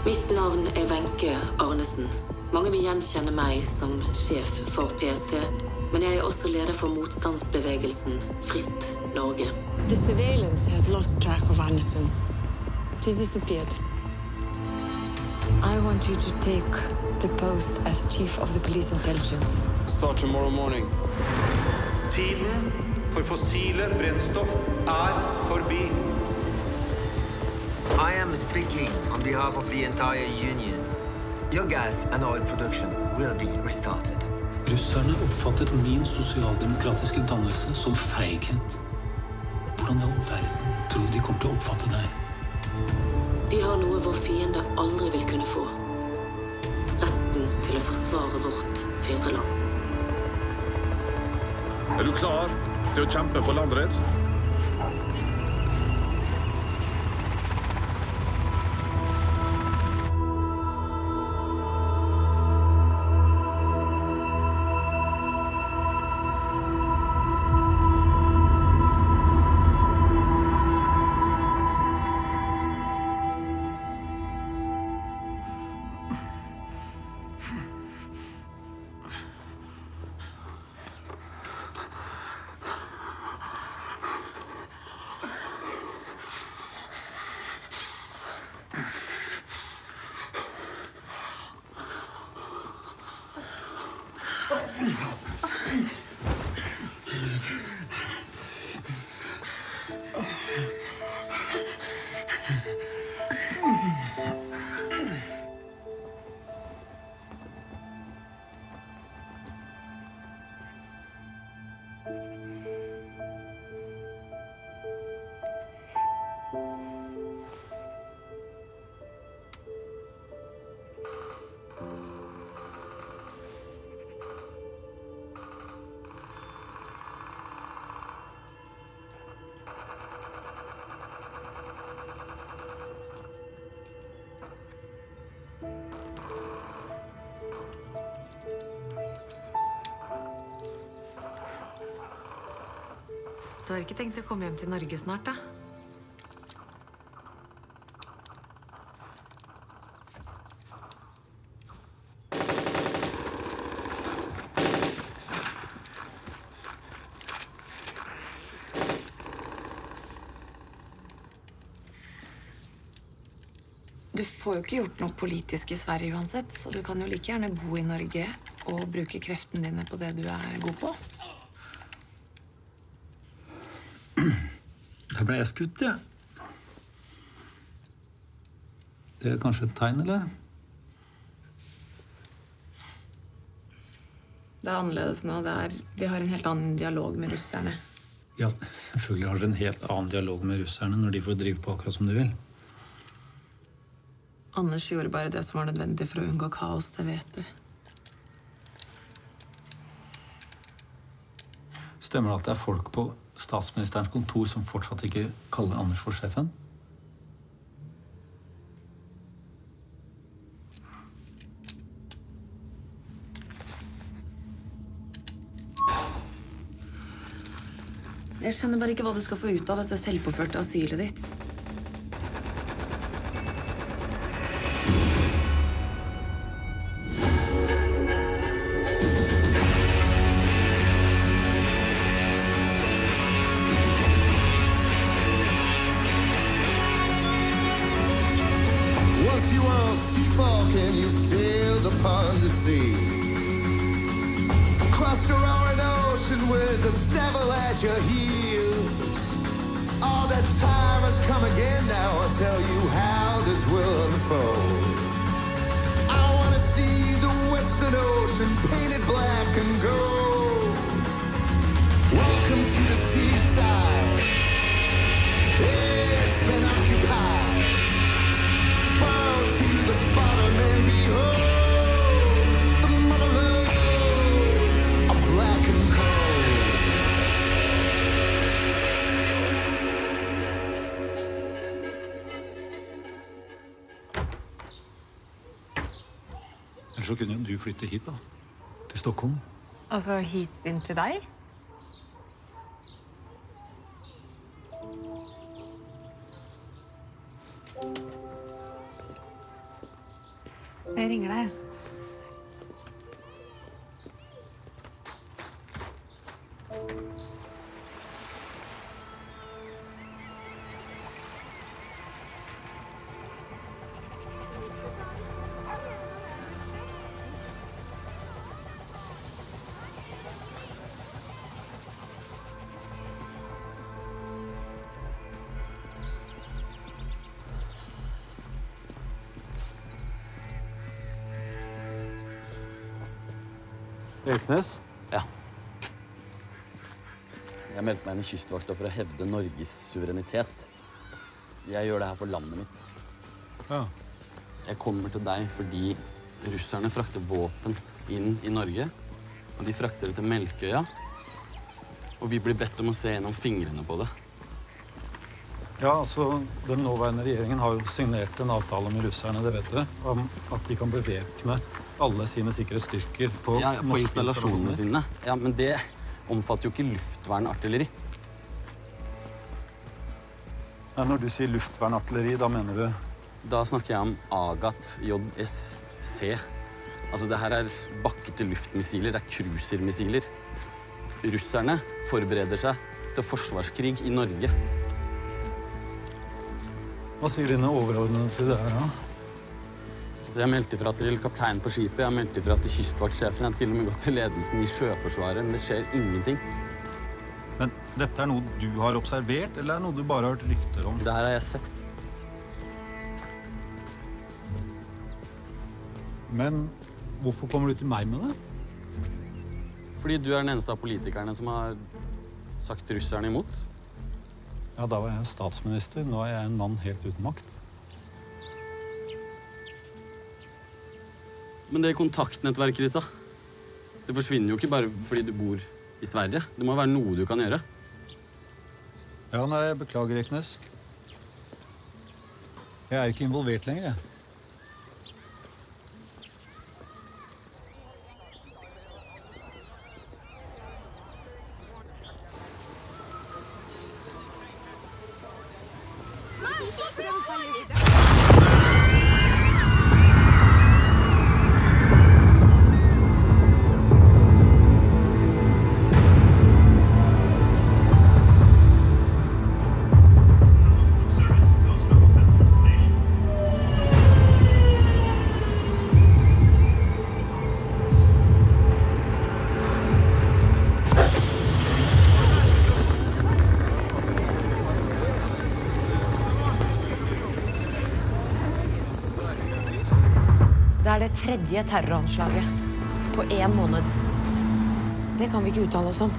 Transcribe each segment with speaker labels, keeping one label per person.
Speaker 1: Mitt navn Wenche Arnesen. Mange vil gjenkjenne meg som sjef for PST, men jeg også leder for motstandsbevegelsen Fritt Norge.
Speaker 2: The surveillance has lost track of Anderson. She's disappeared. I want you to take the post as chief of the police intelligence.
Speaker 3: Start tomorrow morning.
Speaker 4: Tiden for fossile brennstoff forbi.
Speaker 5: I am speaking on behalf of the entire union. Your gas and oil production will be restarted.
Speaker 6: Russerne oppfattet min sosialdemokratiske dannelse som feighet. Hvordan i all verden tror de kommer til å oppfatte deg?
Speaker 1: De har noe vår fiende aldri vil kunne få. Retten til å forsvare vårt fedreland.
Speaker 7: Du klar til å kjempe for landet ditt?
Speaker 8: Du har ikke tenkt å komme hjem til Norge snart, da?
Speaker 2: Du får jo ikke gjort noe politisk i Sverige uansett, så du kan jo like gjerne bo i Norge og bruke kreftene dine på det du er god på.
Speaker 6: Der ble jeg skutt, ja. Det er kanskje et tegn, eller?
Speaker 2: Det er annerledes nå. Vi har en helt annen dialog med russerne.
Speaker 6: Ja, selvfølgelig har dere en helt annen dialog med russerne når de får drive på akkurat som de vil.
Speaker 2: Anders gjorde bare det som var nødvendig for å unngå kaos, det vet du.
Speaker 6: Stemmer det at det er folk på statsministerens kontor som fortsatt ikke kaller Anders for sjefen?
Speaker 2: Jeg skjønner bare ikke hva du skal få ut av dette selvpåførte asylet ditt.
Speaker 9: Once you were a sea folk and you sailed upon the sea. Crossed a roaring ocean with the devil at your heels. All that time has come again, now I'll tell you how this will unfold. I wanna see the western ocean painted black and gold. Welcome to the seaside. It's been occupied. Bow to the bottom and behold the motherlode of black and cold.
Speaker 6: Ellers så kunne jo du flytte hit, da. Til Stockholm.
Speaker 8: Altså hit inn til deg?
Speaker 2: Jeg ringer deg.
Speaker 6: Eknes?
Speaker 3: Ja. Jeg meldte meg inn i kystvakta for å hevde Norges suverenitet. Jeg gjør det her for landet mitt.
Speaker 6: Ja.
Speaker 3: Jeg kommer til deg fordi russerne frakter våpen inn i Norge. Og de frakter det til Melkøya. Og vi blir bedt om å se gjennom fingrene på det.
Speaker 6: Ja, altså, den nåværende regjeringen har jo signert en avtale med russerne, det vet du, om at de kan bevæpne alle sine sikkerhetsstyrker på
Speaker 3: Ja, på
Speaker 6: norske
Speaker 3: installasjonene sine. Ja, men det omfatter jo ikke luftvernartilleri.
Speaker 6: Ja, når du sier luftvernartilleri, da mener du?
Speaker 3: Da snakker jeg om Agat JSC. Altså, det her er bakke-til-luftmissiler, det er cruisermissiler. Russerne forbereder seg til forsvarskrig i Norge.
Speaker 6: Hva sier dine overordnede til det her, da?
Speaker 3: Så jeg meldte ifra til kapteinen på skipet, jeg meldte ifra til kystvaktsjefen, jeg har til og med gått til ledelsen i Sjøforsvaret, men det skjer ingenting.
Speaker 6: Men dette er noe du har observert, eller er det noe du bare har hørt rykter om?
Speaker 3: Det her har jeg sett.
Speaker 6: Men hvorfor kommer du til meg med det?
Speaker 3: Fordi du er den eneste av politikerne som har sagt russerne imot.
Speaker 6: Ja, da var jeg statsminister. Nå er jeg en mann helt uten makt.
Speaker 3: Men det kontaktnettverket ditt, da? Det forsvinner jo ikke bare fordi du bor i Sverige. Det må være noe du kan gjøre.
Speaker 6: Ja, nei, jeg beklager, Eknes. Jeg er ikke involvert lenger, jeg.
Speaker 8: Det er det tredje terroranslaget på 1 måned. Det kan vi ikke uttale oss om.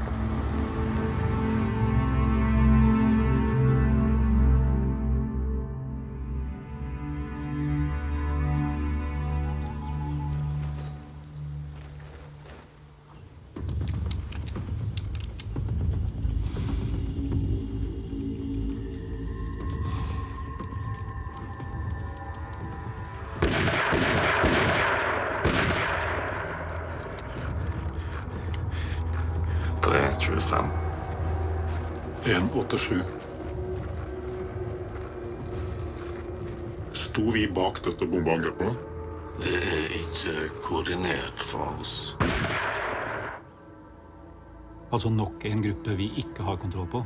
Speaker 7: Det er 25.
Speaker 10: 187. Sto vi bak dette bombeangrepet?
Speaker 7: Det er ikke koordinert fra oss.
Speaker 6: Altså nok en gruppe vi ikke har kontroll på.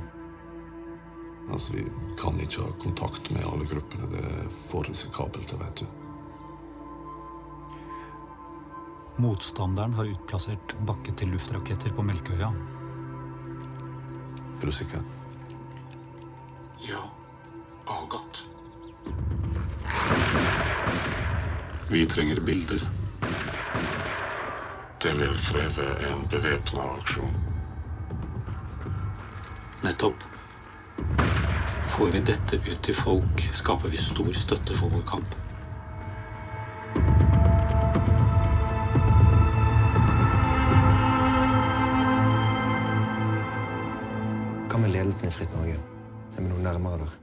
Speaker 7: Altså, vi kan ikke ha kontakt med alle gruppene. Det er for risikabelt, det vet du.
Speaker 6: Motstanderen har utplassert bakke-til-luftraketter på Melkøya.
Speaker 7: Er du sikker?
Speaker 10: Ja. Agat. Vi trenger bilder.
Speaker 7: Det vil kreve en bevæpnet aksjon.
Speaker 6: Nettopp. Får vi dette ut til folk, skaper vi stor støtte for vår kamp.
Speaker 5: Hva med ledelsen i Fritt Norge? Er vi noe nærmere der?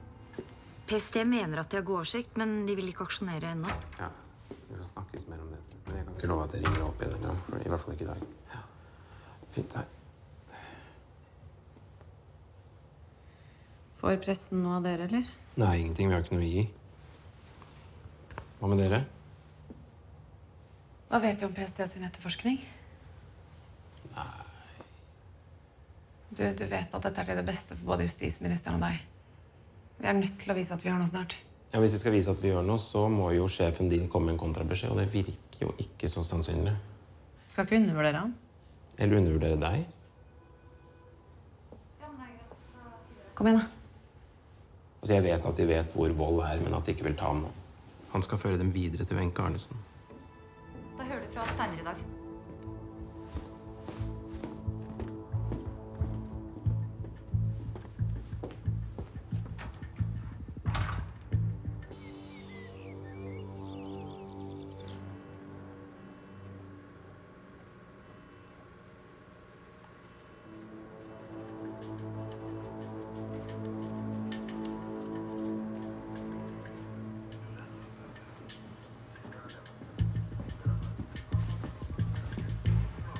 Speaker 8: PST mener at de har god oversikt, men de vil ikke aksjonere ennå.
Speaker 11: Ja, vi skal snakkes mer om det. Men jeg kan ikke love at jeg ringer opp igjen. Ja. I hvert fall ikke i dag. Ja. Fint her.
Speaker 2: Får pressen noe av dere, eller?
Speaker 11: Nei, ingenting. Vi har ikke noe å gi. Hva med dere?
Speaker 2: Hva vet vi om PST sin etterforskning?
Speaker 11: Nei.
Speaker 2: Du vet at dette til det beste for både justisministeren og deg. Vi nødt til å vise at vi gjør noe snart.
Speaker 11: Ja, hvis vi skal vise at vi gjør noe, så må jo sjefen din komme med en kontrabeskjed, og det virker jo ikke så sannsynlig.
Speaker 2: Skal ikke undervurdere han.
Speaker 11: Eller undervurdere deg.
Speaker 2: Kom igjen, da.
Speaker 11: Altså, jeg vet at de vet hvor vold men at de ikke vil ta ham nå. Han skal føre dem videre til Wenche Arnesen.
Speaker 12: Da hører du fra oss senere i dag.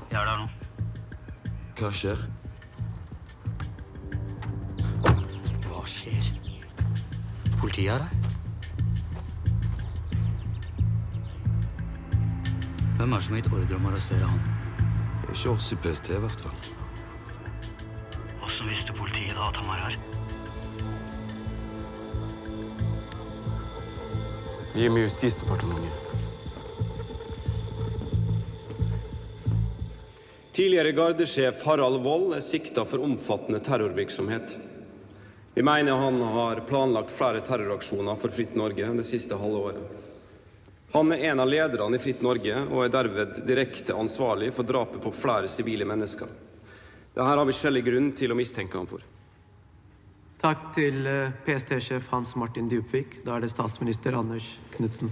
Speaker 5: Jeg der nå. Hva skjer? Hva skjer? Politiet her? Hvem som har gitt ordre om å arrestere han? Ikke oss i PST i hvert fall. Hvordan visste politiet da at han var her?
Speaker 11: Vi med Justisdepartementet.
Speaker 4: Tidligere gardesjef Harald Wold siktet for omfattende terrorvirksomhet. Vi mener han har planlagt flere terroraksjoner for Fritt Norge det siste halve året. Han en av lederne i Fritt Norge og derved direkte ansvarlig for drapet på flere sivile mennesker. Dette har vi skjellig grunn til å mistenke han for.
Speaker 13: Takk til PST-sjef Hans Martin Djupvik. Da det statsminister Anders Knudsen.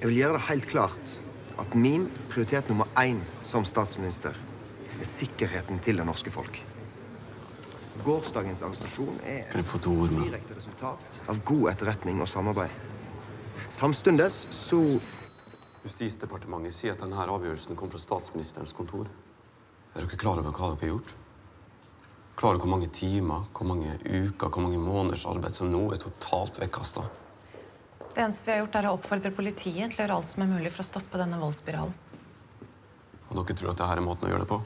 Speaker 5: Jeg vil gjøre det helt klart at min prioritet nummer 1 som statsminister sikkerheten til det norske folk. Gårsdagens arrestasjon direkte resultat av god etterretning og samarbeid. Samstundes så...
Speaker 11: Justisdepartementet sier at denne avgjørelsen kom fra statsministerens kontor. Dere klar over hva dere har gjort? Klar over hvor mange timer, hvor mange uker, hvor mange måneders arbeid som nå totalt vekkastet?
Speaker 2: Det eneste vi har gjort å oppfordre politiet til å gjøre alt som mulig for å stoppe denne voldsspiralen.
Speaker 11: Og dere tror at dette måten å gjøre det på?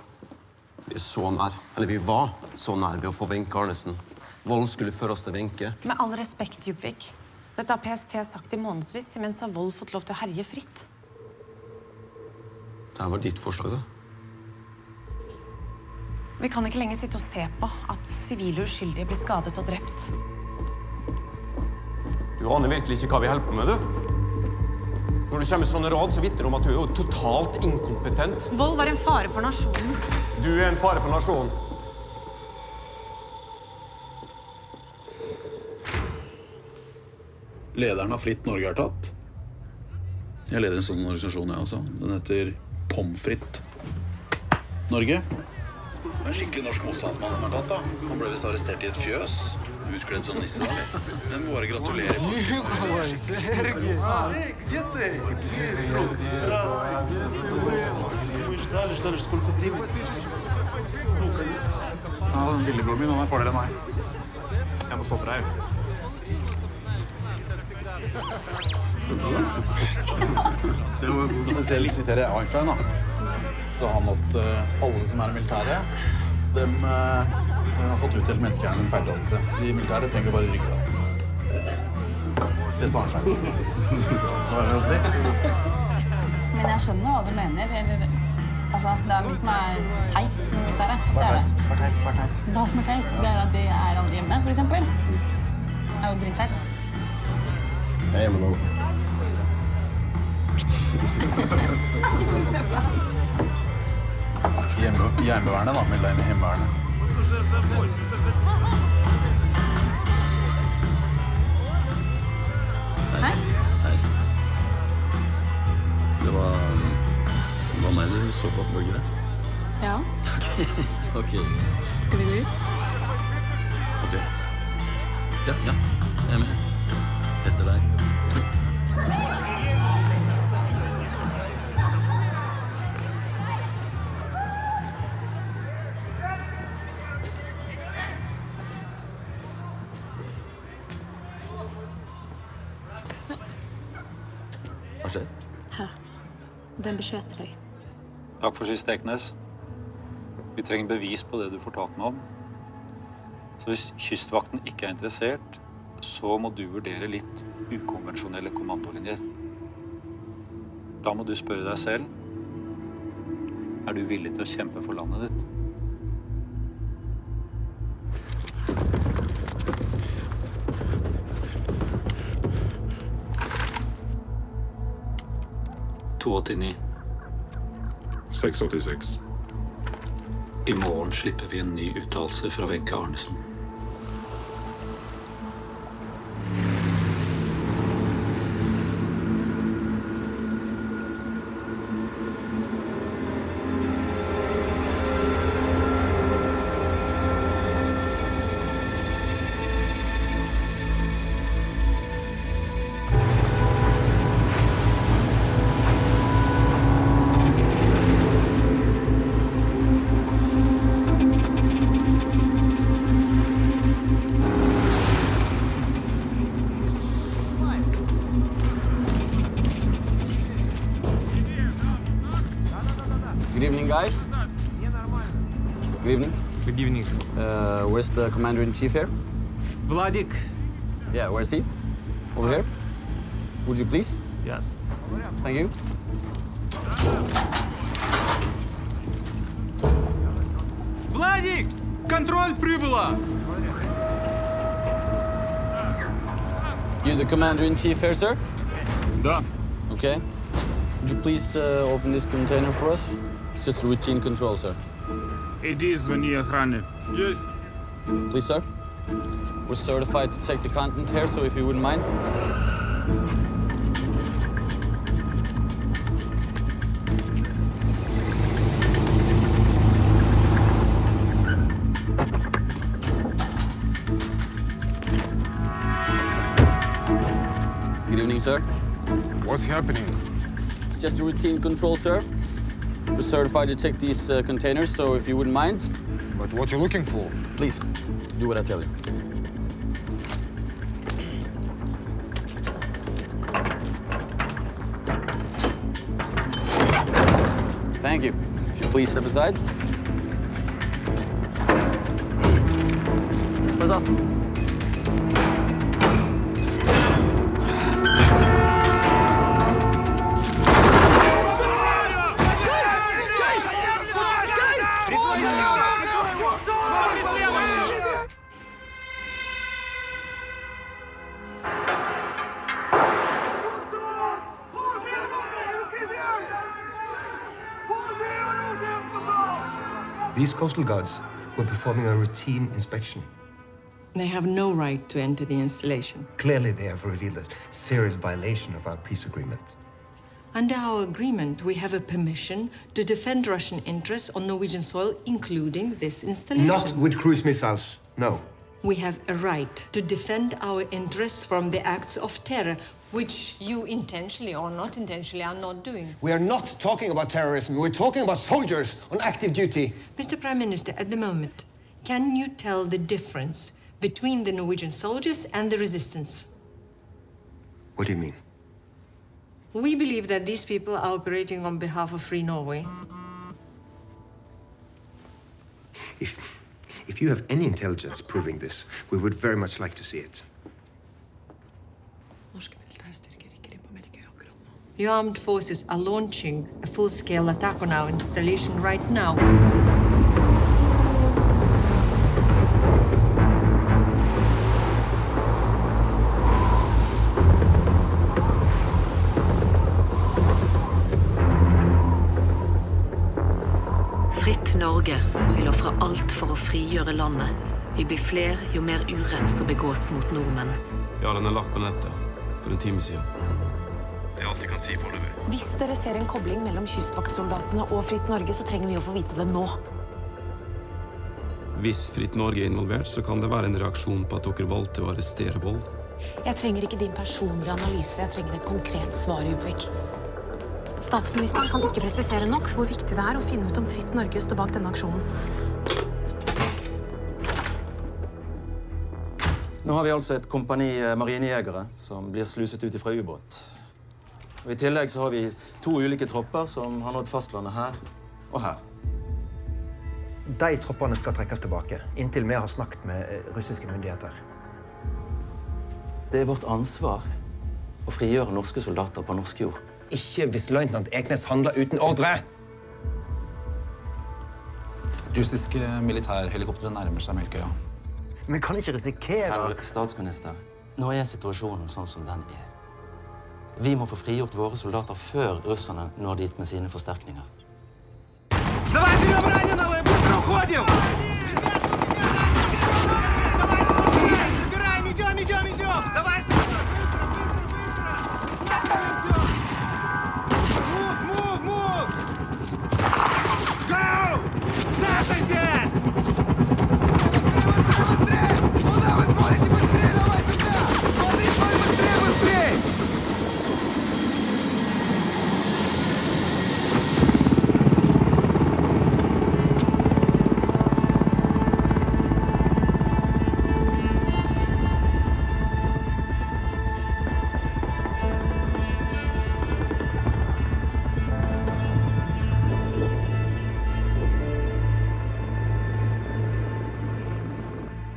Speaker 11: Vi så nær, eller vi var så nær ved å få Wenche Arnesen. Volden skulle føre oss til Wenche.
Speaker 2: Med all respekt, Djupvik. Dette har PST sagt i månedsvis, mens har Vold fått lov til å herje fritt.
Speaker 11: Dette var ditt forslag, da.
Speaker 2: Vi kan ikke lenger sitte og se på at sivile uskyldige blir skadet og drept.
Speaker 11: Du aner virkelig ikke hva vi holder på med, du. Når du kommer med sånne råd, så vitner det om at du jo totalt inkompetent.
Speaker 2: Vold var en fare for nasjonen.
Speaker 11: Du en fare for nasjonen.
Speaker 6: Lederen av Fritt Norge er tatt. Jeg leder en sånn organisasjon, jeg også. Den heter Pommes Frites Norge. Det er en skikkelig norsk motstandsmann som er tatt, da. Han ble visst arrestert i et fjøs. Utkledd som nisse, da. Men bare gratulerer. Ja, den lillebroren min, han er fordel enn meg. Jeg må stoppe deg. Hvis jeg selv siterer Einstein, da, så har han at alle som er i militæret, de har fått utdelt menneskehjernen en feiltagelse. De i militæret trenger bare ryggrad. Det sa Einstein.
Speaker 14: Men jeg skjønner hva du mener. Eller, altså, det er mye som er teit med militæret. Det er det.
Speaker 6: Hva er teit?
Speaker 14: Hva som er teit, det er at de er aldri hjemme, for eksempel. Det er jo dritteit.
Speaker 6: Jeg er hjemme nå. Hjemmevernet, da. Meld deg inn i hjemmevernet.
Speaker 14: Hei.
Speaker 6: Hei. Det var meg du så på, var det ikke det?
Speaker 14: Ja.
Speaker 6: Ok.
Speaker 14: Skal vi gå ut?
Speaker 6: Ok. Ja, jeg er med. Etter deg. Hva skjer?
Speaker 14: Her.
Speaker 15: Den beskjed til deg.
Speaker 16: Takk for sist, Steknes. Vi trenger bevis på det du fortalte meg om. Så hvis Kystvakten ikke er interessert, så må du vurdere litt ukonvensjonelle kommandolinjer. Da må du spørre deg selv, er du villig til å kjempe for landet ditt? «289.
Speaker 10: 686.
Speaker 16: I morgen slipper vi en ny uttalelse fra Wenche Arnesen.
Speaker 3: Good evening, guys. Good evening.
Speaker 17: Good evening.
Speaker 3: Where's the commander-in-chief here?
Speaker 17: Vladik.
Speaker 3: Yeah, where's he? Over here? Would you please?
Speaker 17: Yes.
Speaker 3: Thank you.
Speaker 17: Владик! Контроль прибыла!
Speaker 3: You the commander-in-chief here, sir?
Speaker 17: Да.
Speaker 3: Okay. Would you please open this container for us? It's just a routine control, sir.
Speaker 17: Иди, звони охране. Есть.
Speaker 3: Please, sir. We're certified to check the content here, so if you wouldn't mind. Good evening, sir.
Speaker 7: What's happening?
Speaker 3: It's just a routine control, sir. We're certified to check these containers, so if you wouldn't mind.
Speaker 7: But what you looking for?
Speaker 3: Please, do what I tell you. Thank you. If you please step aside. What's up?
Speaker 5: These coastal guards were performing a routine inspection.
Speaker 18: They have no right to enter the installation.
Speaker 5: Clearly, they have revealed a serious violation of our peace agreement.
Speaker 18: Under our agreement, we have a permission to defend Russian interests on Norwegian soil, including this installation.
Speaker 5: Not with cruise missiles, no.
Speaker 18: We have a right to defend our interests from the acts of terror, which you intentionally or not intentionally are not doing.
Speaker 5: We are not talking about terrorism. We're talking about soldiers on active duty.
Speaker 18: Mr. Prime Minister, at the moment, can you tell the difference between the Norwegian soldiers and the resistance?
Speaker 5: What do you mean?
Speaker 18: We believe that these people are operating on behalf of Free Norway.
Speaker 5: If you have any intelligence proving this, we would very much like to see it.
Speaker 18: The armed forces are launching a full-scale attack on our installation right now.
Speaker 19: Fritt Norge vil ofre alt for å frigjøre landet. Vi blir flere, jo mer urett som begås mot nordmenn.
Speaker 11: Ja, den er lagt på nettet for en time siden. Det er alt jeg kan si foreløpig.
Speaker 8: Hvis dere ser en kobling mellom kystvaktsoldatene og Fritt Norge, så trenger vi å få vite det nå.
Speaker 11: Hvis Fritt Norge er involvert, så kan det være en reaksjon på at dere valgte å arrestere Vold.
Speaker 8: Jeg trenger ikke din personlige analyse, jeg trenger et konkret svar, Djupvik. Statsministeren kan ikke presisere nok hvor viktig det er å finne ut om Fritt Norge står bak denne aksjonen.
Speaker 20: Nå har vi altså et kompani marinejegere som blir sluset ut ifra ubåt.
Speaker 15: Og I tillegg så har vi 2 ulike tropper som har nådd fastlandet her og her.
Speaker 5: De troppene skal trekkes tilbake, inntil vi har snakket med russiske myndigheter.
Speaker 15: Det vårt ansvar å frigjøre norske soldater på norsk jord.
Speaker 5: Ikke hvis løytnant Eknes handler uten ordre!
Speaker 6: Russiske militærhelikoptre nærmer seg Melkøya.
Speaker 5: Vi kan ikke risikere...
Speaker 15: Herr statsminister, nå situasjonen sånn som den Vi må få frigjort våre soldater før russerne når dit med sine forsterkninger.
Speaker 9: Давай берем раненого и быстро уходим! Забираем, идем! Давай, Move! Go! Снашайся! Быстрее! Куда вы смотрите? Быстрее, давай сюда! Смотри, быстрее!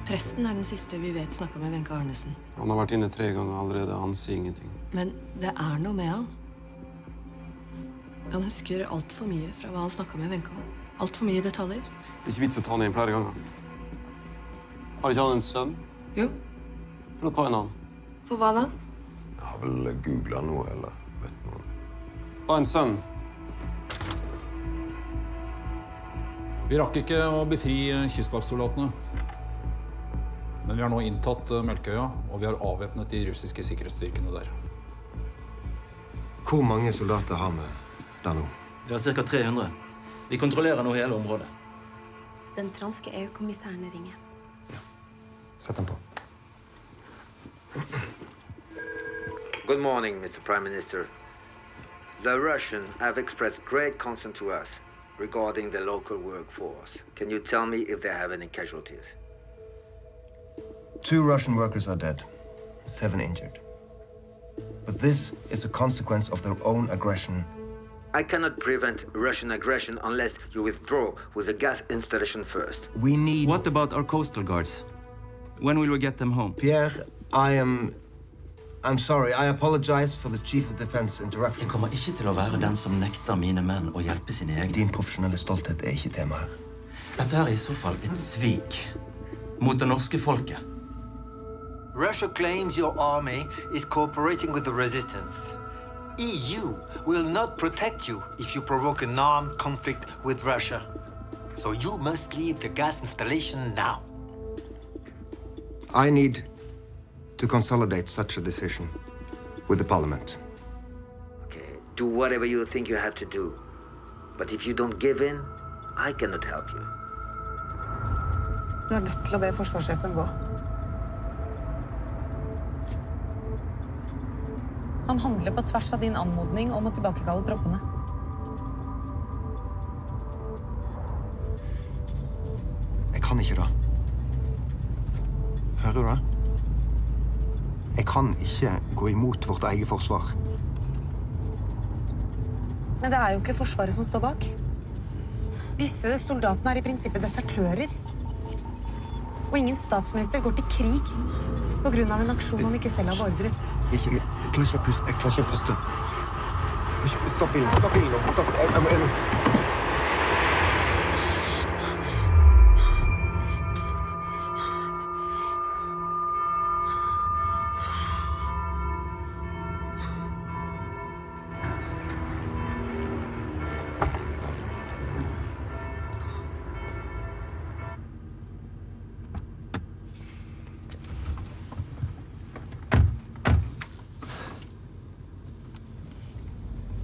Speaker 8: Presten den siste vi vet snakket med Wenche Arnesen.
Speaker 11: Han har vært inne 3 ganger allerede, han sier ingenting.
Speaker 8: Men det noe med han. Han husker alt for mye fra hva han snakket med Wenche om. Alt for mye detaljer.
Speaker 11: Det ikke vits å ta han inn flere ganger. Har ikke han en sønn?
Speaker 8: Jo.
Speaker 11: For å ta inn han.
Speaker 8: For hva da?
Speaker 7: Jeg har vel googlet noe, eller vet noe.
Speaker 11: Ha en sønn.
Speaker 6: Vi rakk ikke å befri kystvaktsoldatene. Men vi har nå inntatt Melkøya, og vi har avvæpnet de russiske sikkerhetsstyrkene der.
Speaker 5: Hvor mange soldater har vi der nå?
Speaker 15: Vi har ca. 300. Vi kontrollerer nå hele området.
Speaker 8: Den franske EU-kommissæren ringer.
Speaker 5: Sett den på.
Speaker 20: Good morning, Mr. Prime Minister. The Russians have expressed great concern to us regarding the local workforce. Can you tell me if they have any casualties?
Speaker 5: 2 Russian workers are dead, 7 injured. But this is a consequence of their own aggression.
Speaker 20: I cannot prevent Russian aggression unless you withdraw with the gas installation first.
Speaker 5: We need...
Speaker 15: What about our coastal guards? When will we get them home?
Speaker 5: Pierre, I'm sorry. I apologize for the Chief of Defense interruption.
Speaker 15: Jeg kommer ikke til å være den som nekter mine menn å hjelpe sine egne.
Speaker 5: Din profesjonelle stolthet ikke tema her.
Speaker 15: Dette I så fall et svik mot det norske folket.
Speaker 20: Russia claims your army is cooperating with the resistance. EU will not protect you if you provoke an armed conflict with Russia. So you must leave the gas installation now.
Speaker 5: I need to consolidate such a decision with the parliament.
Speaker 20: Okay, do whatever you think you have to do. But if you don't give in, I cannot help you.
Speaker 8: Du nødt til å be forsvarssjefen gå. Han handler på tvers av din anmodning om å tilbakekalle troppene.
Speaker 5: Jeg kan ikke det. Hører du det? Jeg kan ikke gå imot vårt eget forsvar.
Speaker 8: Men det jo ikke Forsvaret som står bak. Disse soldatene I prinsippet desertører. Og ingen statsminister går til krig på grunn av en aksjon han ikke selv har beordret.
Speaker 5: Jeg klarer ikke å puste. Stopp bilen nå. Stopp.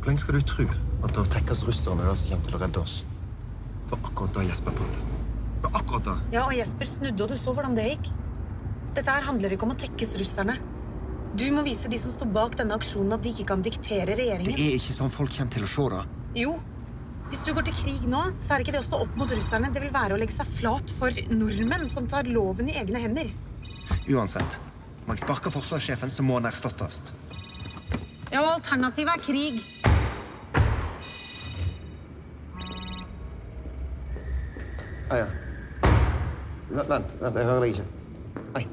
Speaker 5: Hvor lenge skal du tro at det tekkes russerne det som kommer til å redde oss? Det var akkurat da Jesper prøvde. Det var akkurat da.
Speaker 8: Ja, og Jesper snudde, og du så hvordan det gikk. Dette her handler ikke om å tekkes russerne. Du må vise de som står bak denne aksjonen at de ikke kan diktere regjeringen.
Speaker 5: Det ikke sånn folk kommer til å se det.
Speaker 8: Jo. Hvis du går til krig nå, så det ikke det å stå opp mot russerne. Det vil være å legge seg flat for nordmenn som tar loven I egne hender.
Speaker 5: Uansett, må jeg sparke forsvarssjefen, så må han erstattes.
Speaker 8: Ja, og alternativet krig.
Speaker 5: Ja. Vent, jeg hører deg ikke. Nei.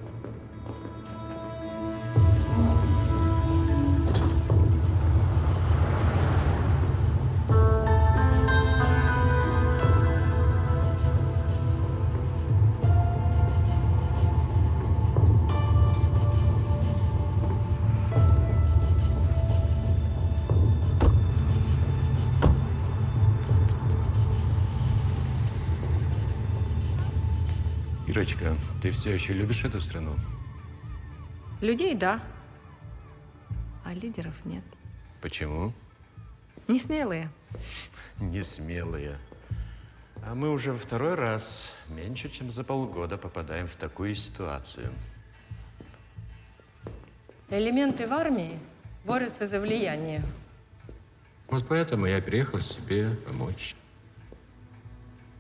Speaker 21: Ирочка, ты все еще любишь эту страну?
Speaker 18: Людей, да. А лидеров нет.
Speaker 21: Почему?
Speaker 18: Не смелые.
Speaker 21: Не смелые. А мы уже второй раз, меньше чем за полгода, попадаем в такую ситуацию.
Speaker 18: Элементы в армии борются за влияние.
Speaker 21: Вот поэтому я приехал себе помочь.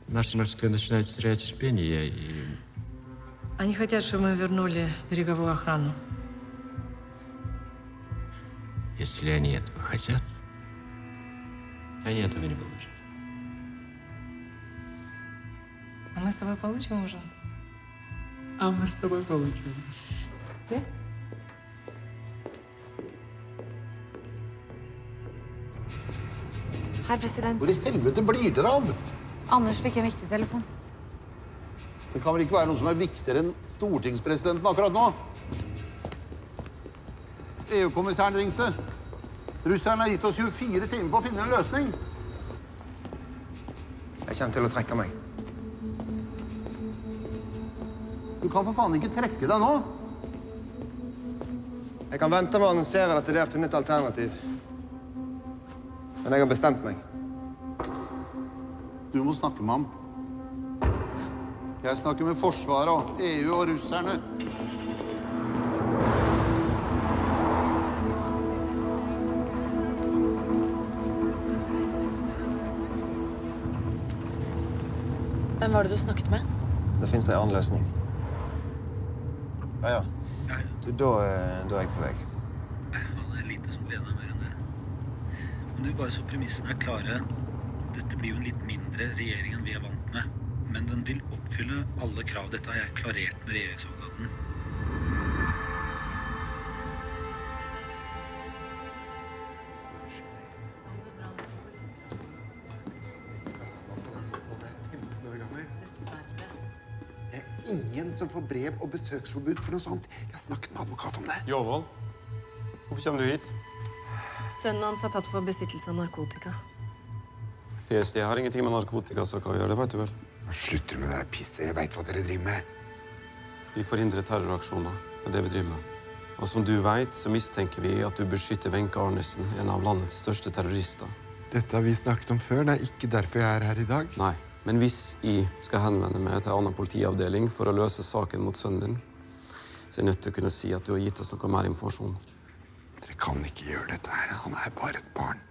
Speaker 21: Наши морские начинают терять терпение, и...
Speaker 18: Они хотят, чтобы мы вернули береговую охрану.
Speaker 21: Если они этого хотят, они этого не получат.
Speaker 18: А мы с тобой получим уже?
Speaker 21: А мы с тобой получим.
Speaker 18: Ja.
Speaker 2: Herr president.
Speaker 22: Hvor i helvete blir dere av?
Speaker 8: Anders fikk en viktig telefon.
Speaker 22: Det kan vel ikke være noe som er viktigere enn stortingspresidenten akkurat nå? EU-kommissæren ringte. Russerne har gitt oss 24 timer på å finne en løsning.
Speaker 5: Jeg kommer til å trekke meg.
Speaker 22: Du kan for faen ikke trekke deg nå.
Speaker 5: Jeg kan vente med å annonsere at det er funnet et alternativ. Men jeg har bestemt meg.
Speaker 22: Du må snakke med ham. Jeg snakker med Forsvaret og EU og russerne.
Speaker 2: Hvem var det du snakket med?
Speaker 5: Det finnes en annen løsning. Ja. Du, da er jeg på vei.
Speaker 16: Det er lite som gleder meg mer enn det. Men du, bare så premissene er klare. Dette blir jo en litt mindre regjering enn vi er vant med. Men den vil oppfylle alle krav. Dette har jeg klarert med regjeringsadvokaten.
Speaker 22: Det er ingen som får brev og besøksforbud for noe sånt. Jeg har snakket med advokat om det.
Speaker 11: Jåvold, hvorfor kommer du hit?
Speaker 18: Sønnen hans er tatt for besittelse av narkotika.
Speaker 11: PST har ingenting med narkotika, så hva vi gjør det, vet du vel?
Speaker 22: Slutt med det der pisset. Jeg vet hva dere driver med.
Speaker 11: Vi forhindrer terroraksjoner, det er det vi driver med. Og som du vet, så mistenker vi at du beskytter Wenche Arnesen, en av landets største terrorister.
Speaker 22: Dette har vi snakket om før. Det er ikke derfor jeg er her i dag.
Speaker 11: Nei, men hvis jeg skal henvende meg til en annen politiavdeling for å løse saken mot sønnen din, så er jeg nødt til å kunne si at du har gitt oss noe mer informasjon.
Speaker 22: Dere kan ikke gjøre dette her. Han er bare et barn.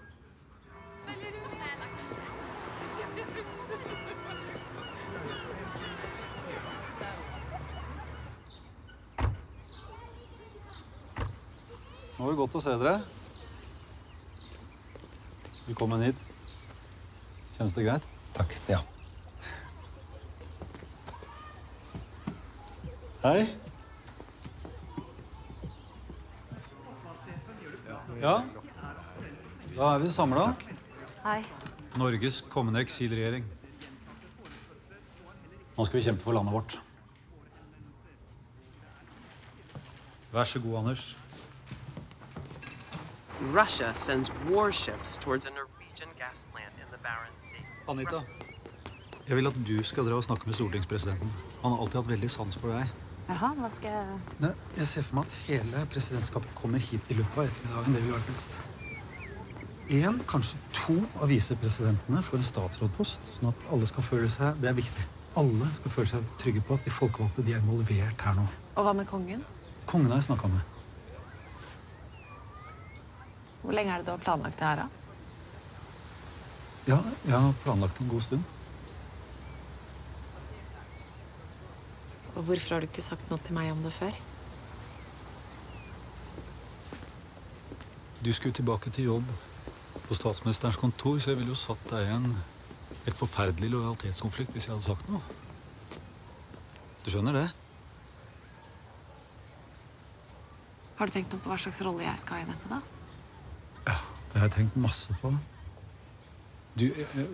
Speaker 16: Nå var det godt å se dere. Velkommen hit. Kjennes det greit?
Speaker 5: Takk, ja.
Speaker 16: Hei. Ja, da er vi samlet.
Speaker 12: Hei.
Speaker 16: Norges kommende eksilregjering. Nå skal vi kjempe for landet vårt. Vær så god, Anders.
Speaker 23: Russia sends warships towards a Norwegian gas plant in the Barents Sea.
Speaker 16: Anita, jeg vil at du skal dra og snakke med stortingspresidenten. Han har alltid hatt veldig sans for deg.
Speaker 8: Jaha, hva skal jeg...
Speaker 16: Nei, jeg ser for meg at hele presidentskapet kommer hit i løpet av ettermiddagen. Det vil være best. En, kanskje to av visepresidentene får en statsrådpost, sånn at alle skal føle seg, det er viktig, alle skal føle seg trygge på at de folkevalgte de er involvert her nå.
Speaker 2: Og hva med kongen?
Speaker 16: Kongen har jeg snakket med.
Speaker 2: Hvor lenge er det du har planlagt det her, da?
Speaker 16: Ja, jeg har planlagt en god stund.
Speaker 2: Og hvorfor har du ikke sagt noe til meg om det før?
Speaker 1: Du skulle tilbake til jobb på statsministerens kontor, så jeg ville jo satt deg i et forferdelig lojalitetskonflikt hvis jeg hadde sagt noe. Du skjønner det?
Speaker 2: Har du tenkt noe på hva slags rolle jeg skal ha i dette, da?
Speaker 1: Ja, det har jeg tenkt masse på.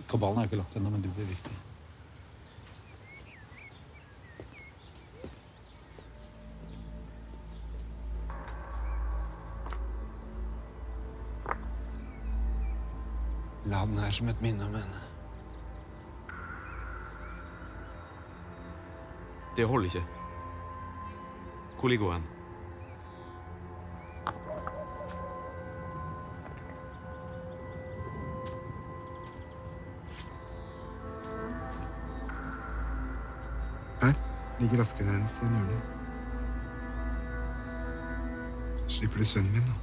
Speaker 1: Kabalen er ikke lagt ennå, men du blir viktig.
Speaker 22: La den her som et minne om henne.
Speaker 11: Det holder ikke. Hvor ligger hun?
Speaker 22: Her ligger asken hennes i en urne. Slipper du sønnen min, da?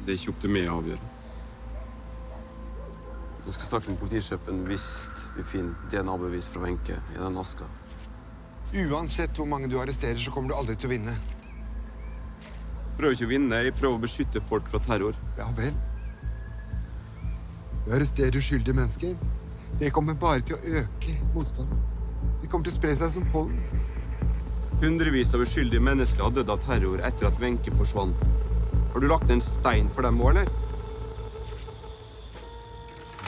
Speaker 11: Det er ikke opp til meg å avgjøre. Jeg skal snakke med politisjefen hvis vi finner DNA-bevis fra Wenche i den aska.
Speaker 22: Uansett hvor mange du arresterer, så kommer du aldri til å vinne.
Speaker 11: Jeg prøver ikke å vinne, jeg prøver å beskytte folk fra terror.
Speaker 22: Ja vel. Du arresterer uskyldige mennesker. Det kommer bare til å øke motstanden. Det kommer til å spre seg som pollen.
Speaker 11: Hundrevis av uskyldige mennesker har dødd av terror etter at Wenche forsvant. Har du lagt en stein for dem også, eller?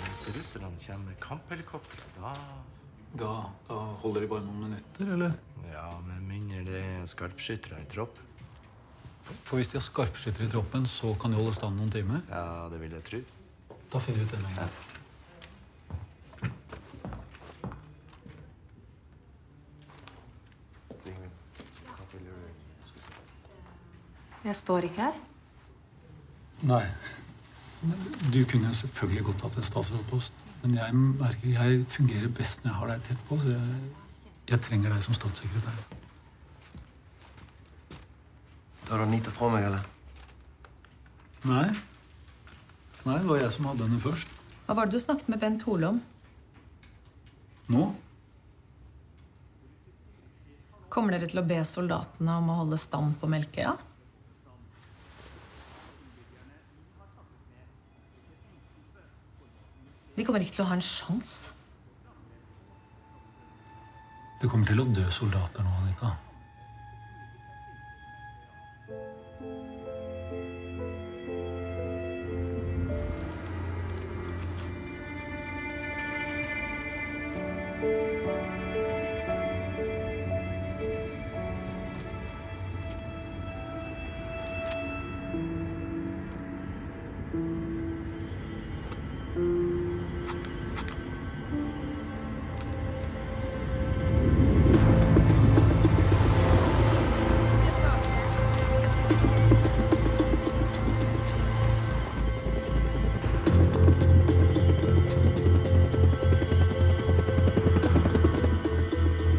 Speaker 21: Hvis russerne kommer med kamphelikopter,
Speaker 1: Da holder de bare noen minutter, eller?
Speaker 21: Ja, med mindre det er skarpskyttere i tropp.
Speaker 1: For hvis de har skarpskyttere i troppen, så kan de holde stand noen timer?
Speaker 21: Ja, det vil jeg tro.
Speaker 1: Da finner vi ut det med en gang.
Speaker 2: Jeg står ikke her.
Speaker 1: Nei. Du kunne jo selvfølgelig godt hatt en statsrådpost. Men jeg merker jeg fungerer best når jeg har deg tett på. Så jeg trenger deg som statssekretær.
Speaker 5: Tar du Anita fra meg, eller?
Speaker 1: Nei. Nei, det var jeg som hadde henne først.
Speaker 2: Hva var det du snakket med Bent Hole om?
Speaker 1: Nå?
Speaker 2: Kommer dere til å be soldatene om å holde stand på Melkøya? De kommer ikke til å ha en sjans.
Speaker 1: Det kommer til å dø soldater nå, Anita.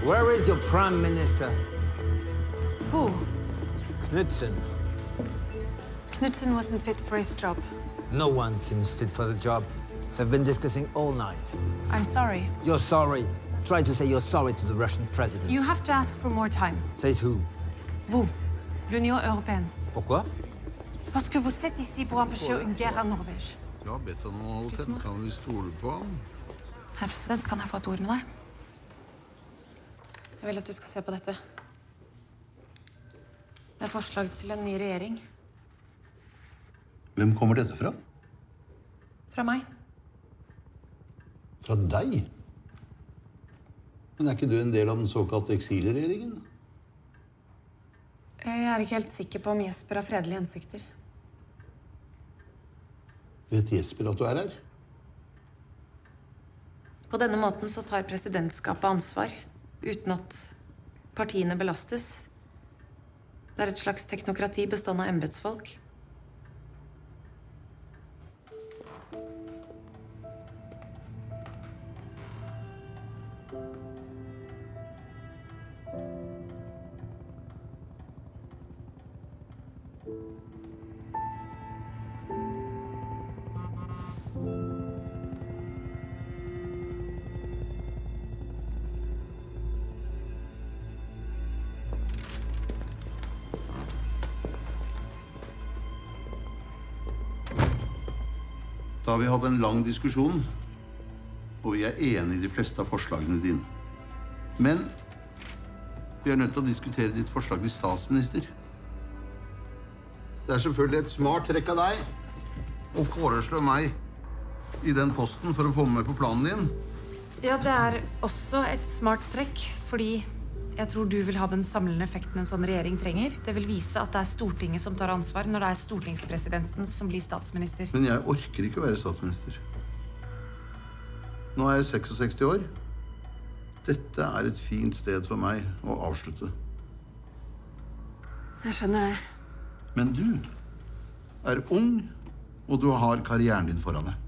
Speaker 20: Where is your prime minister?
Speaker 2: Who?
Speaker 20: Knudsen.
Speaker 2: Knudsen wasn't fit for his job.
Speaker 20: No one seems fit for the job. So I've been discussing all night.
Speaker 2: I'm sorry.
Speaker 20: You're sorry. Try to say you're sorry to the Russian president.
Speaker 2: You have to ask for more time.
Speaker 20: Says who?
Speaker 2: Vous, l'Union européenne.
Speaker 20: Pourquoi?
Speaker 2: Parce que vous êtes ici pour empêcher une guerre en Norvège.
Speaker 7: Ja, bedt han om å holde til. Kan vi stole på ham?
Speaker 2: Herr president, kan jeg få et ord med deg? Jeg vil at du skal se på dette. Det er forslag til en ny regjering.
Speaker 6: Hvem kommer dette fra?
Speaker 2: Fra meg.
Speaker 6: Fra deg? Men er ikke du en del av den såkalte eksilregjeringen?
Speaker 2: Jeg er ikke helt sikker på om Jesper har fredelige hensikter.
Speaker 6: Vet Jesper at du er her?
Speaker 2: På denne måten så tar presidentskapet ansvar, uten at partiene belastes. Det er et slags teknokrati bestående av embetsfolk.
Speaker 6: Da har vi hatt en lang diskusjon, og vi er enige i de fleste av forslagene dine. Men vi er nødt til å diskutere ditt forslag til statsminister. Det er selvfølgelig et smart trekk av deg å foreslå meg i den posten for å få med på planen din.
Speaker 8: Ja, det er også et smart trekk, fordi jeg tror du vil ha den samlende effekten en sånn regjering trenger. Det vil vise at det er Stortinget som tar ansvar når det er stortingspresidenten som blir statsminister.
Speaker 6: Men jeg orker ikke å være statsminister. Nå er jeg 66 år. Dette er et fint sted for meg å avslutte.
Speaker 2: Jeg skjønner det.
Speaker 6: Men du er ung, og du har karrieren din foran deg.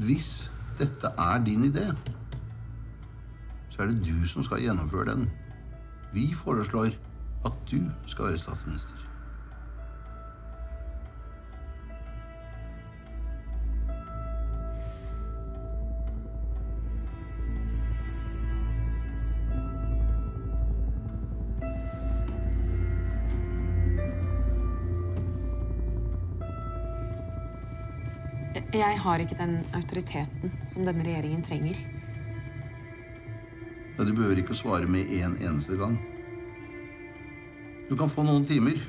Speaker 6: Hvis dette er din idé, så er det du som skal gjennomføre den. Vi foreslår at du skal være statsminister.
Speaker 2: Jeg har ikke den autoriteten som denne regjeringen trenger.
Speaker 6: Men du behøver ikke å svare med en eneste gang. Du kan få noen timer.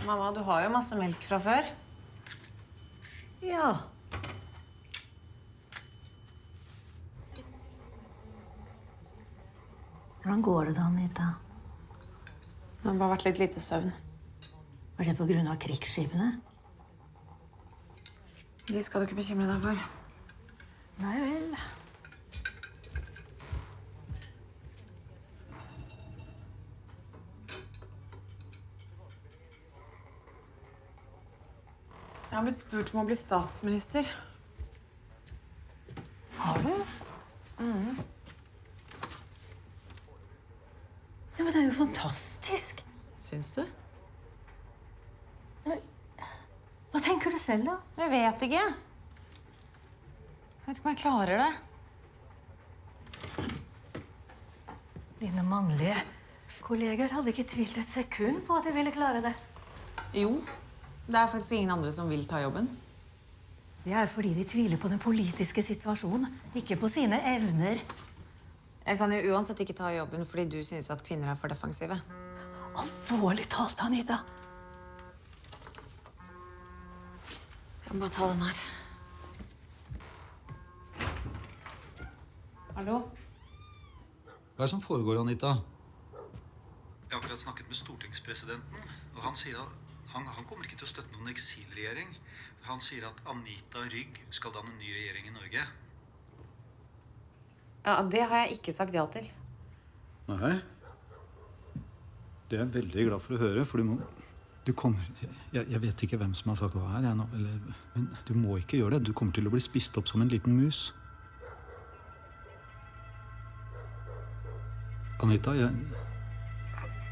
Speaker 8: Mamma, du har jo masse melk fra før.
Speaker 4: Ja. Hvordan går det da, Anita?
Speaker 2: Det har bare vært litt lite søvn.
Speaker 4: Var det på grunn av krigsskipene?
Speaker 2: De skal du ikke bekymre deg for.
Speaker 4: Nei vel.
Speaker 2: Jeg har blitt spurt om å bli statsminister.
Speaker 4: Har du? Ja, men det er jo fantastisk.
Speaker 8: Syns du?
Speaker 4: Hva tenker du selv, da?
Speaker 8: Jeg vet ikke. Jeg vet ikke om jeg klarer det.
Speaker 4: Dine mannlige kolleger hadde ikke tvilt et sekund på at de ville klare det.
Speaker 8: Jo, det er faktisk ingen andre som vil ta jobben.
Speaker 4: Det er fordi de tviler på den politiske situasjonen, ikke på sine evner.
Speaker 8: Jeg kan jo uansett ikke ta jobben fordi du synes at kvinner er for defensive.
Speaker 4: Alvorlig talt, Anita.
Speaker 2: Jeg må bare ta den her. Hallo?
Speaker 1: Hva er det som foregår, Anita? Jeg har akkurat snakket med stortingspresidenten, og han sier at han kommer ikke til å støtte noen eksilregjering. Han sier at Anita Rygg skal danne en ny regjering i Norge.
Speaker 2: Ja, det har jeg ikke sagt ja til.
Speaker 1: Nei. Det er jeg veldig glad for å høre, for du kommer... Jeg vet ikke hvem som har sagt hva her, jeg nå, men du må ikke gjøre det. Du kommer til å bli spist opp som en liten mus. Anita, jeg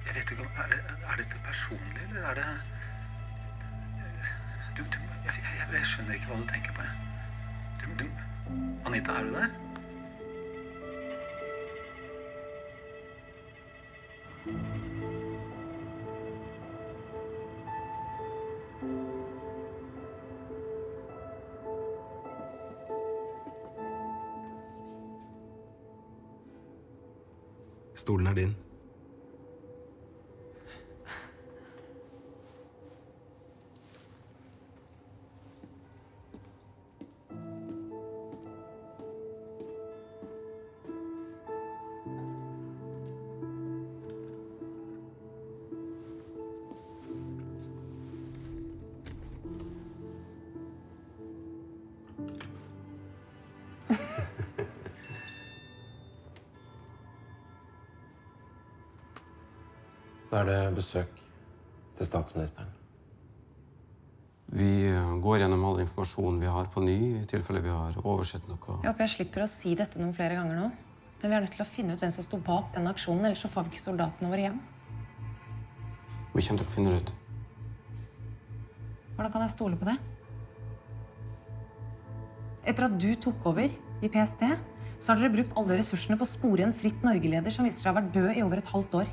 Speaker 1: vet ikke, er dette personlig, eller er det... Jeg skjønner ikke hva du tenker på. Anita, er du der?
Speaker 11: Stolen er din. Da er det besøk til statsministeren. Vi går gjennom all informasjon vi har på ny, i tilfelle vi har oversett noe.
Speaker 2: Jeg håper jeg slipper å si dette noen flere ganger nå. Men vi er nødt til å finne ut hvem som sto bak denne aksjonen, ellers så får vi ikke soldatene våre hjem.
Speaker 11: Vi kommer til å finne det ut.
Speaker 2: Hvordan kan jeg stole på det? Etter at du tok over,
Speaker 8: I PST så har dere brukt alle ressursene på å spore en Fritt Norge-leder som viser seg å ha vært død i over et halvt år.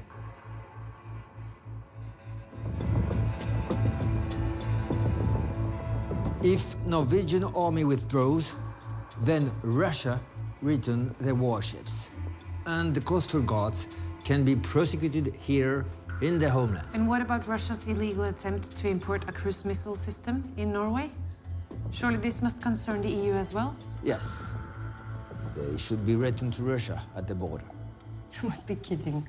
Speaker 20: If Norwegian army withdraws, then Russia return their warships. And the coastal guards can be prosecuted here in the homeland.
Speaker 2: And what about Russia's illegal attempt to import a cruise missile system in Norway? Surely this must concern the EU as well?
Speaker 20: Yes. They should be returned to Russia at the border.
Speaker 18: You must be kidding.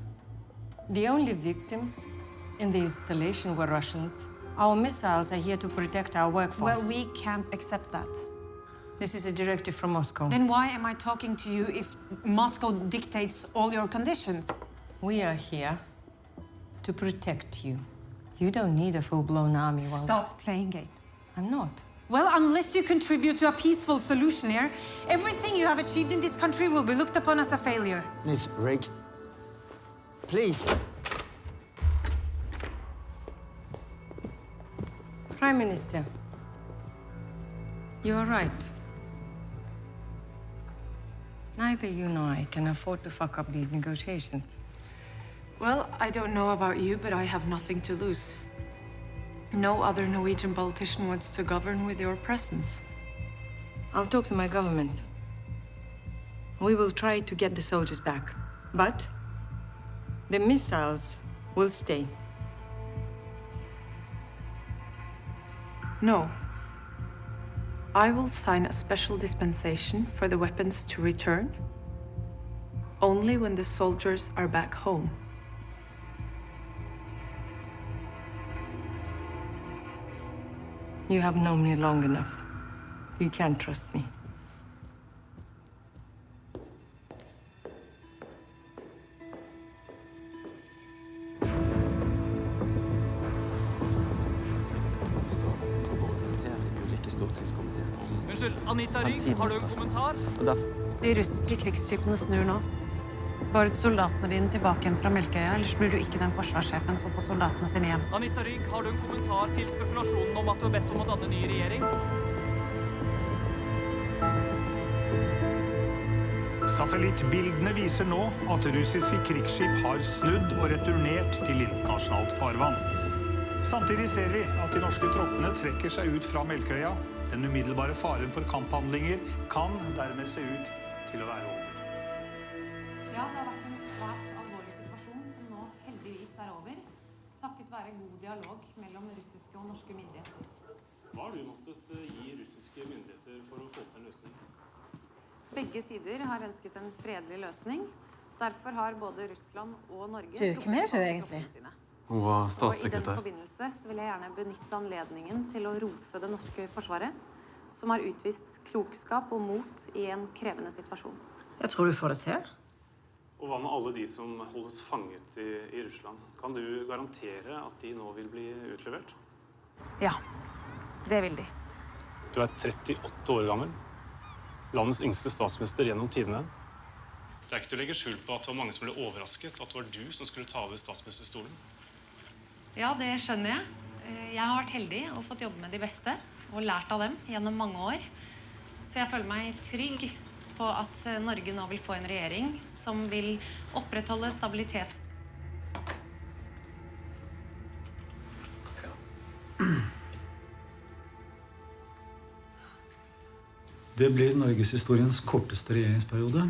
Speaker 18: The only victims in the installation were Russians. Our missiles are here to protect our workforce.
Speaker 2: Well, we can't accept that.
Speaker 18: This is a directive from Moscow.
Speaker 2: Then why am I talking to you if Moscow dictates all your conditions?
Speaker 18: We are here to protect you. You don't need a full-blown army.
Speaker 2: Stop playing games.
Speaker 18: I'm not.
Speaker 2: Well, unless you contribute to a peaceful solution here, everything you have achieved in this country will be looked upon as a failure.
Speaker 20: Miss Rigg, please.
Speaker 18: Prime Minister, you are right. Neither you nor I can afford to fuck up these negotiations.
Speaker 2: Well, I don't know about you, but I have nothing to lose. No other Norwegian politician wants to govern with your presence.
Speaker 18: I'll talk to my government. We will try to get the soldiers back. But the missiles will stay.
Speaker 2: No. I will sign a special dispensation for the weapons to return only when the soldiers are back home.
Speaker 18: You have known me long enough. You can trust me.
Speaker 10: Unnskyld, Anita Rygg, har du en kommentar?
Speaker 2: De russiske krigsskipene snur nå. Beord soldatene dine tilbake igjen fra Melkøya, ellers blir du ikke den forsvarssjefen som får soldatene sine hjem.
Speaker 10: Anita Rygg, har du en kommentar til spekulasjonen om at du har bedt om å danne ny regjering?
Speaker 13: Satellittbildene viser nå at russiske krigsskip har snudd og returnert til internasjonalt farvann. Samtidig ser vi at de norske troppene trekker seg ut fra Melkøya. Den umiddelbare faren for kamphandlinger kan dermed se ut til å være over.
Speaker 2: Ja, det har vært en svært alvorlig situasjon som nå heldigvis er over, takket være god dialog mellom russiske og norske myndigheter.
Speaker 14: Hva har du måttet gi russiske myndigheter for å få til en løsning?
Speaker 2: Begge sider har ønsket en fredelig løsning. Derfor har både Russland og Norge...
Speaker 4: Du er ikke med høy, egentlig.
Speaker 11: Hun var
Speaker 2: Og i den
Speaker 11: statssekretær.
Speaker 2: forbindelse så vil jeg gjerne benytte anledningen til å rose det norske forsvaret, som har utvist klokskap og mot i en krevende situasjon.
Speaker 4: Jeg tror du får det til.
Speaker 14: Og hva med alle de som holdes fanget i Russland? Kan du garantere at de nå vil bli utlevert?
Speaker 2: Ja, det vil de.
Speaker 14: Du er 38 år gammel. Landets yngste statsminister gjennom tidene. Det er ikke til å legge skjul på at det var mange som ble overrasket at det var du som skulle ta over statsministerstolen.
Speaker 2: Ja, det skjønner jeg. Jeg har vært heldig og fått jobbe med de beste og lært av dem gjennom mange år. Så jeg føler meg trygg på at Norge nå vil få en regjering som vil opprettholde stabilitet.
Speaker 1: Det blir norgeshistoriens korteste regjeringsperiode.